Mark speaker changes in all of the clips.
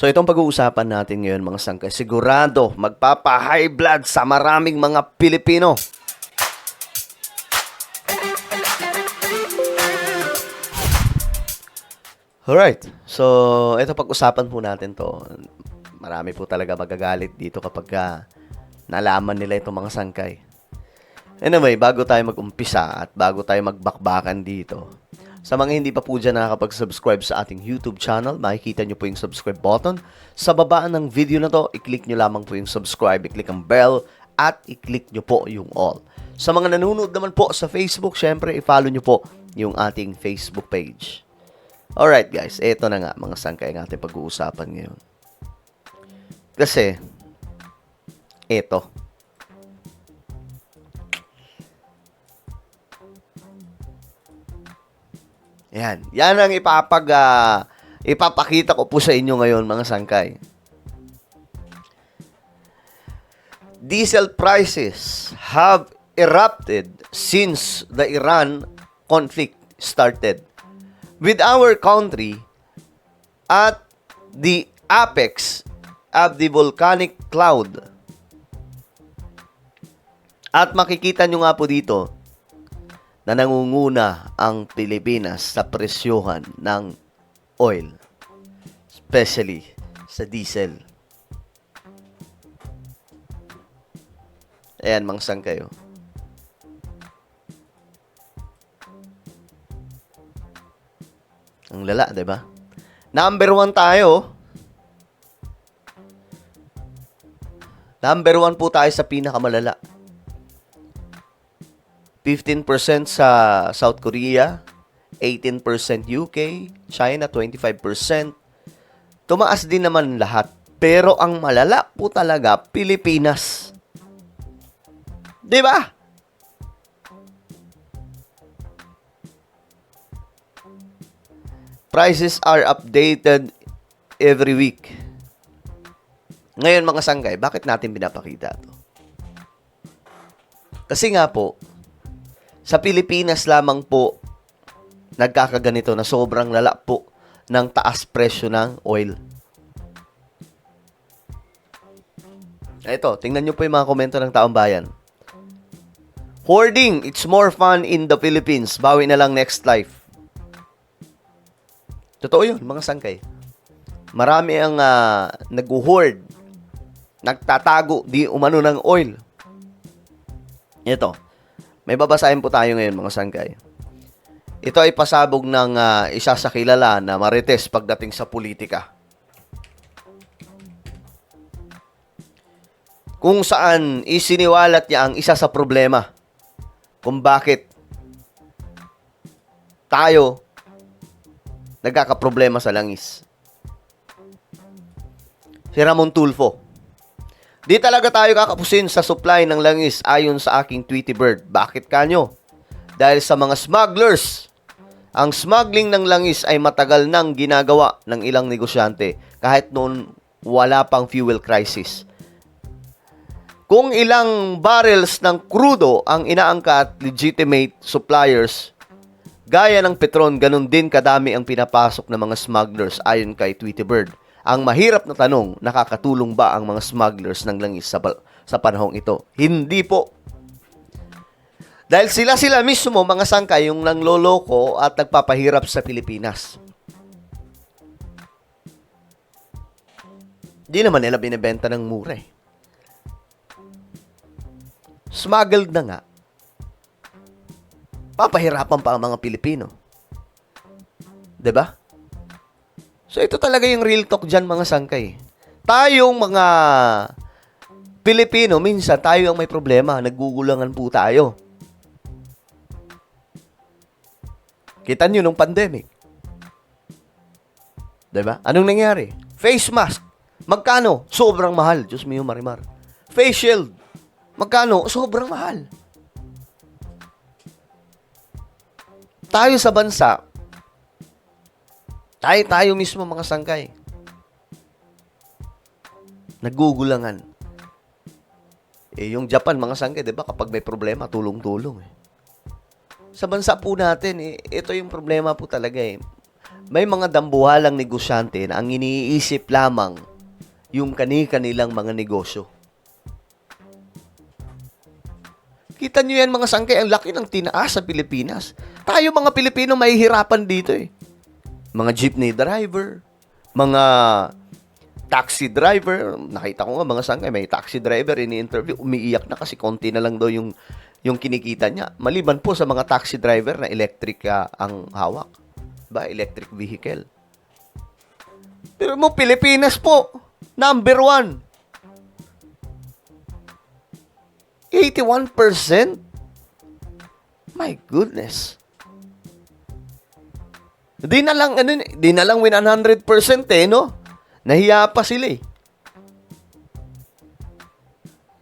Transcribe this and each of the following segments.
Speaker 1: So itong pag-uusapan natin ngayon mga sangkay, sigurado magpapa-high blood sa maraming mga Pilipino. Alright, so ito pag-usapan po natin to. Marami po talaga magagalit dito kapag nalaman nila itong mga sangkay. Anyway, bago tayo mag-umpisa at bago tayo magbakbakan dito, sa mga hindi pa po dyan nakakapag-subscribe sa ating YouTube channel, makikita nyo po yung subscribe button. Sa babaan ng video na to, i-click nyo lamang po yung subscribe, i-click ang bell, at i-click nyo po yung all. Sa mga nanonood naman po sa Facebook, syempre, i-follow nyo po yung ating Facebook page. Alright guys, eto na nga mga sangkay ang ating pag-uusapan ngayon. Kasi, eto. Yan ang ipapakita ko po sa inyo ngayon mga sangkay. Diesel prices have erupted since the Iran conflict started, with our country at the apex of the volcanic cloud. At makikita nyo nga po dito na nangunguna ang Pilipinas sa presyohan ng oil, especially sa diesel. Ayan, mangsang kayo. Ang lala, diba? Number 1 tayo. Number 1 po tayo sa pinakamalala. 15% sa South Korea, 18% UK, China 25%. Tumaas din naman lahat. Pero ang malala po talaga, Pilipinas. 'Di ba? Prices are updated every week. Ngayon mga sanggay, bakit natin pinapakita ito? Kasi nga po, sa Pilipinas lamang po nagkakaganito na sobrang lala po ng taas presyo ng oil. Ito, tingnan nyo po yung mga komento ng taong bayan. Hoarding, it's more fun in the Philippines. Bawi na lang next life. Totoo yun, mga sangkay. Marami ang nag-hoard, nagtatago di umano ng oil. Ito, may babasahin po tayo ngayon, mga sangkay. Ito ay pasabog ng isa sa kilala na marites pagdating sa politika. Kung saan isiniwalat niya ang isa sa problema kung bakit tayo nagkakaproblema sa langis. Si Ramon Tulfo. Di talaga tayo kakapusin sa supply ng langis ayon sa aking Tweety Bird. Bakit kanyo? Dahil sa mga smugglers. Ang smuggling ng langis ay matagal nang ginagawa ng ilang negosyante kahit noon wala pang fuel crisis. Kung ilang barrels ng krudo ang inaangkat legitimate suppliers, gaya ng Petron, ganun din kadami ang pinapasok ng mga smugglers ayon kay Tweety Bird. Ang mahirap na tanong, nakakatulong ba ang mga smugglers ng langis sa panahong ito? Hindi po. Dahil sila mismo, mga sangkay, yung nangloloko at nagpapahirap sa Pilipinas. Di naman nila binibenta ng mura eh. Smuggled na nga. Papahirapan pa ang mga Pilipino. 'Di ba? So ito talaga yung real talk dyan, mga sangkay. Tayong mga Pilipino, minsan tayo ang may problema. Naggugulangan po tayo. Kita nyo nung pandemic. 'Di ba? Anong nangyari? Face mask. Magkano? Sobrang mahal. Diyos mio, Marimar. Face shield. Magkano? Sobrang mahal. Tayo sa bansa, tayo mismo, mga sangkay, naggugulangan. Yung Japan, mga sangkay, di ba, kapag may problema, tulong-tulong. Sa bansa po natin, ito yung problema po talaga. May mga dambuhalang negosyante na ang iniisip lamang yung kani-kanilang mga negosyo. Kita nyo yan mga sangkay, ang laki ng tinaas sa Pilipinas. Tayo mga Pilipino mahihirapan dito eh. Mga jeepney driver, mga taxi driver, nakita ko nga mga sangkay, may taxi driver ini-interview, umiiyak na kasi konti na lang daw yung kinikita niya. Maliban po sa mga taxi driver na electric ang hawak. Ba, electric vehicle. Pero mo, Pilipinas po, number 1. 81%? My goodness. Di na lang 100% eh, no? Nahiya pa sila eh.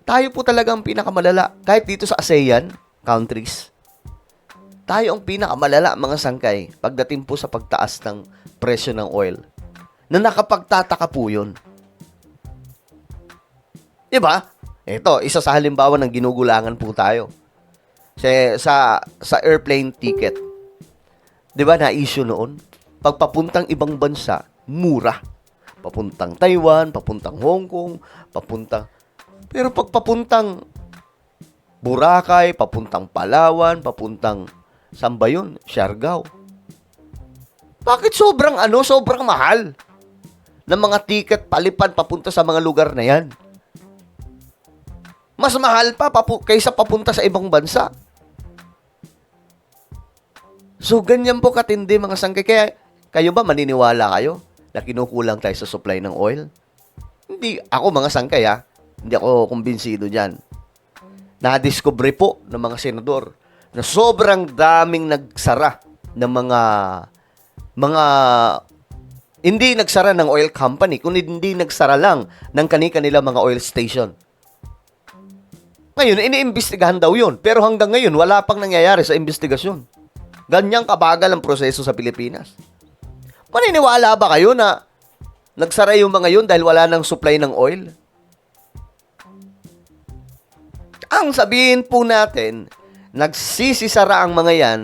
Speaker 1: Tayo po talaga ang pinakamalala. Kahit dito sa ASEAN countries, tayo ang pinakamalala mga sangkay pagdating po sa pagtaas ng presyo ng oil. Na nakapagtataka po yun. Diba? Ito, isa sa halimbawa ng ginugulangan po tayo. Sa airplane ticket. Diba na-issue noon? Pagpapuntang ibang bansa, mura. Papuntang Taiwan, papuntang Hong Kong, Pero pagpapuntang Boracay, papuntang Palawan, papuntang saan ba yun? Siargao. Bakit sobrang mahal ng mga ticket palipad papunta sa mga lugar na yan? Mas mahal pa kaysa papunta sa ibang bansa. So, ganyan po katindi mga sangkay. Kaya, kayo ba maniniwala kayo na kinukulang tayo sa supply ng oil? Hindi. Ako mga sangkay hindi ako kumbinsido dyan. Na-discover po ng mga senador na sobrang daming nagsara ng mga hindi nagsara ng oil company, kundi hindi nagsara lang ng kani-kanila mga oil station. Ngayon, iniimbestigahan daw yun. Pero hanggang ngayon, wala pang nangyayari sa investigasyon. Ganyang kabagal ang proseso sa Pilipinas. Maniniwala ba kayo na nagsara yung mga yun dahil wala nang supply ng oil? Ang sabihin po natin, nagsisisara ang mga yan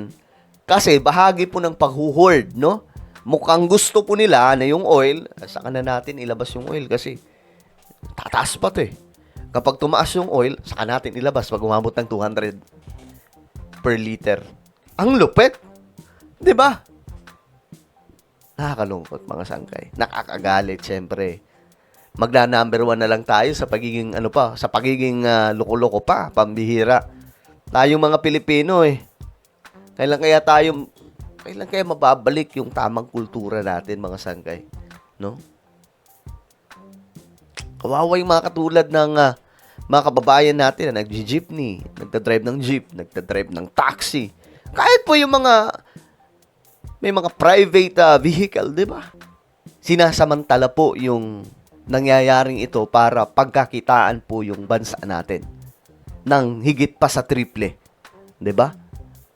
Speaker 1: kasi bahagi po ng paghuhoard, no? Mukhang gusto po nila na yung oil, saka na natin ilabas yung oil kasi tataas pa to eh. Kapag tumaas yung oil, saka natin ilabas pag umabot ng 200 per liter. Ang lupit. 'Di ba? Nakakalungkot mga sangkay. Nakakagalit syempre. Magna-number 1 na lang tayo sa pagiging sa pagiging loko-loko pa, pambihira. Tayong mga Pilipino Kailan kaya mababalik yung tamang kultura natin mga sangkay, no? Kawawa yung mga katulad ng mga kababayan natin na nag-jeepney, nagdadrive ng jeep, nagdadrive ng taxi. Kahit po yung may mga private vehicle, di ba? Sinasamantala po yung nangyayaring ito para pagkakitaan po yung bansa natin ng higit pa sa triple. Di ba?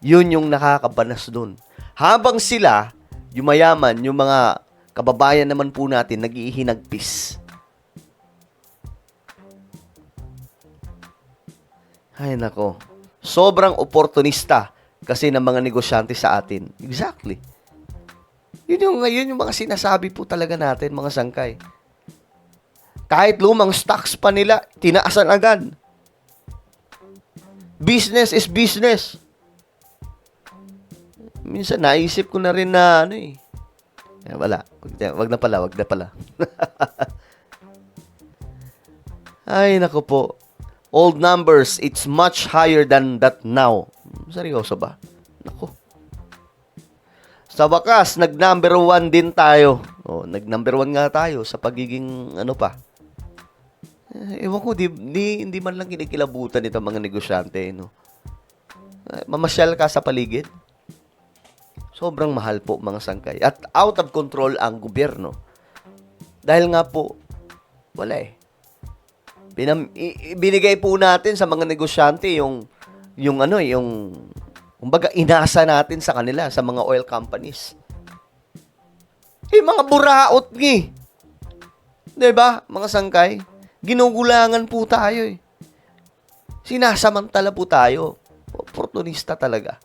Speaker 1: Yun yung nakakabanas dun. Habang sila, yung mayaman, yung mga kababayan naman po natin, nag-ihinagpis. Ay nako, sobrang oportunista kasi ng mga negosyante sa atin. Exactly. Yun yung mga sinasabi po talaga natin, mga sangkay. Kahit lumang stocks pa nila, tinaasan agad. Business is business. Minsan naisip ko na rin na wala. Wag na pala. Ay nako po. Old numbers, it's much higher than that now. Seryoso ba? Naku. Sa wakas, nag-number 1 din tayo. Nag-number 1 nga tayo sa pagiging ewan ko, hindi man lang kinikilabutan itong mga negosyante, no? Mamasyal ka sa paligid. Sobrang mahal po mga sangkay. At out of control ang gobyerno. Dahil nga po, wala binigay po natin sa mga negosyante yung kumbaga inasa natin sa kanila, sa mga oil companies. Mga buraot ni. 'Di ba, mga sangkay? Ginugulangan po tayo Sinasamantala po tayo. Oportunista talaga.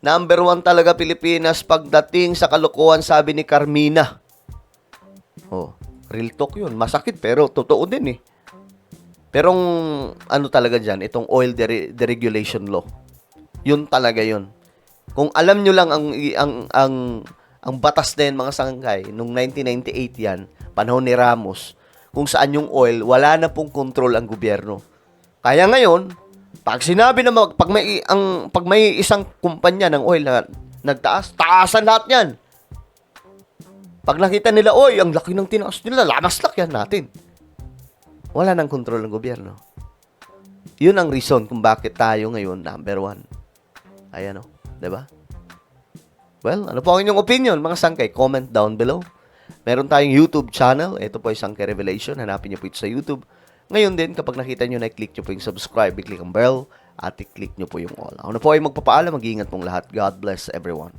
Speaker 1: Number 1 talaga Pilipinas pagdating sa kalokohan, sabi ni Carmina. Oh, real talk yun. Masakit pero totoo din eh. Pero ano talaga dyan, itong oil deregulation law. Yun talaga yun. Kung alam nyo lang ang batas na yan, mga sangkay, nung 1998 yan, panahon ni Ramos, kung saan yung oil, wala na pong control ang gobyerno. Kaya ngayon, pag sinabi na pag may isang kumpanya ng oil na nagtaas, taasan lahat yan. Pag nakita nila, oy, ang laki ng tinaas nila, lamas yan natin. Wala nang control ng gobyerno. Yun ang reason kung bakit tayo ngayon number 1. Ayan o, diba? Well, ano po ang inyong opinion, mga sangkay? Comment down below. Meron tayong YouTube channel. Ito po ay Sangkay Revelation. Hanapin niyo po ito sa YouTube. Ngayon din, kapag nakita nyo na, i-click nyo po yung subscribe, i-click ang bell, at i-click nyo po yung all. Ako na po ay magpapaalam. Mag-iingat pong lahat. God bless everyone.